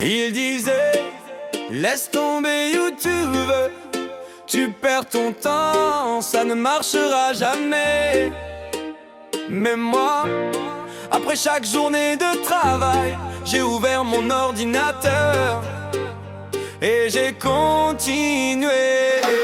Il disait, laisse tomber YouTube, tu perds ton temps, ça ne marchera jamais. Mais moi, après chaque journée de travail, j'ai ouvert mon ordinateur et j'ai continué.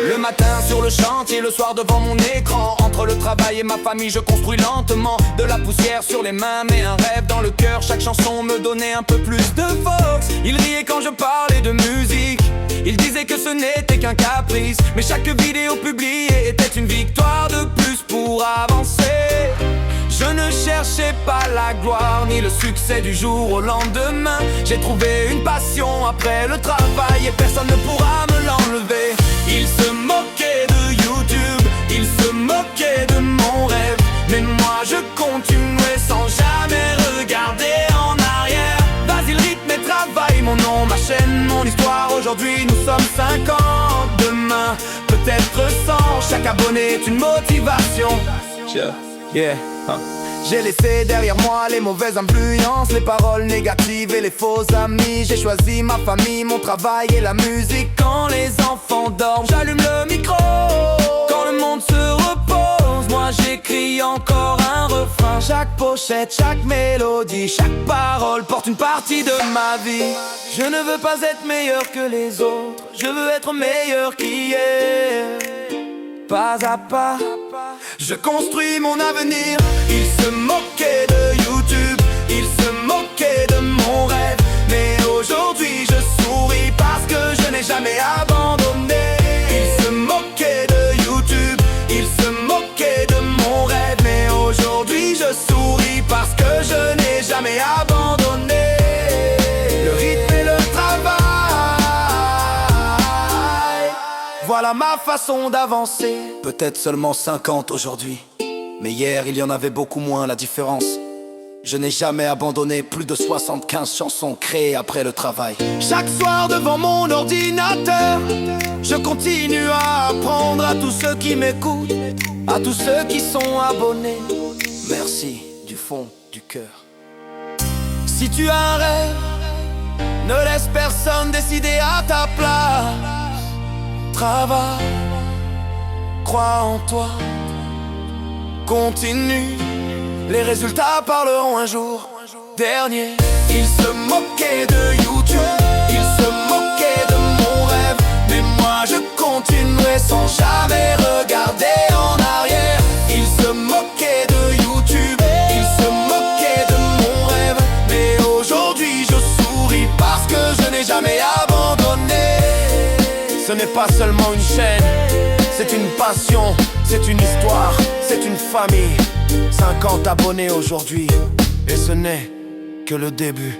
Le matin sur le chantier, le soir devant mon écran. Entre le travail et ma famille, je construis lentement. De la poussière sur les mains, mais un rêve dans le cœur. Chaque chanson me donnait un peu plus de force. Il riait quand je parlais de musique, il disait que ce n'était qu'un caprice. Mais chaque vidéo publiée était une victoire de plus pour avancer. Je ne cherchais pas la gloire ni le succès du jour au lendemain. J'ai trouvé une passion après le travail et personne ne pourra me l'enlever. Il se moquait de YouTube, il se moquait de mon rêve, mais moi je continuais sans jamais regarder en arrière. Vas-y, le rythme et travail, mon nom, ma chaîne, mon histoire. Aujourd'hui nous sommes 50, demain peut-être 100. Chaque abonné est une motivation. Yeah. J'ai laissé derrière moi les mauvaises influences, les paroles négatives et les faux amis. J'ai choisi ma famille, mon travail et la musique. Quand les enfants dorment, j'allume le micro. Quand le monde se repose, moi j'écris encore un refrain. Chaque pochette, chaque mélodie, chaque parole porte une partie de ma vie. Je ne veux pas être meilleur que les autres, je veux être meilleur qu'hier. Pas à pas, je construis mon avenir. Il se moquait de YouTube, il se moquait de mon rêve, mais aujourd'hui je souris parce que je n'ai jamais abandonné. Il se moquait de YouTube, il se moquait de mon rêve, mais aujourd'hui je souris parce que je n'ai jamais abandonné. Le rythme et le travail, voilà ma façon d'avancer. Peut-être seulement 50 aujourd'hui, mais hier il y en avait beaucoup moins. La différence, je n'ai jamais abandonné. Plus de 75 chansons créées après le travail. Chaque soir devant mon ordinateur, je continue à apprendre à tous ceux qui m'écoutent, à tous ceux qui sont abonnés. Merci du fond du cœur. Si tu as un rêve, ne laisse personne décider à ta place. Travaille, crois en toi, continue, les résultats parleront un jour. Dernier, il se moquait de YouTube, il se moquait de mon rêve, mais moi je continuais sans jamais regarder en arrière. Il se moquait de YouTube, il se moquait de mon rêve, mais aujourd'hui je souris parce que je n'ai jamais abandonné. Ce n'est pas seulement une chaîne, c'est une passion, c'est une histoire, c'est une famille. 50 abonnés aujourd'hui, et ce n'est que le début.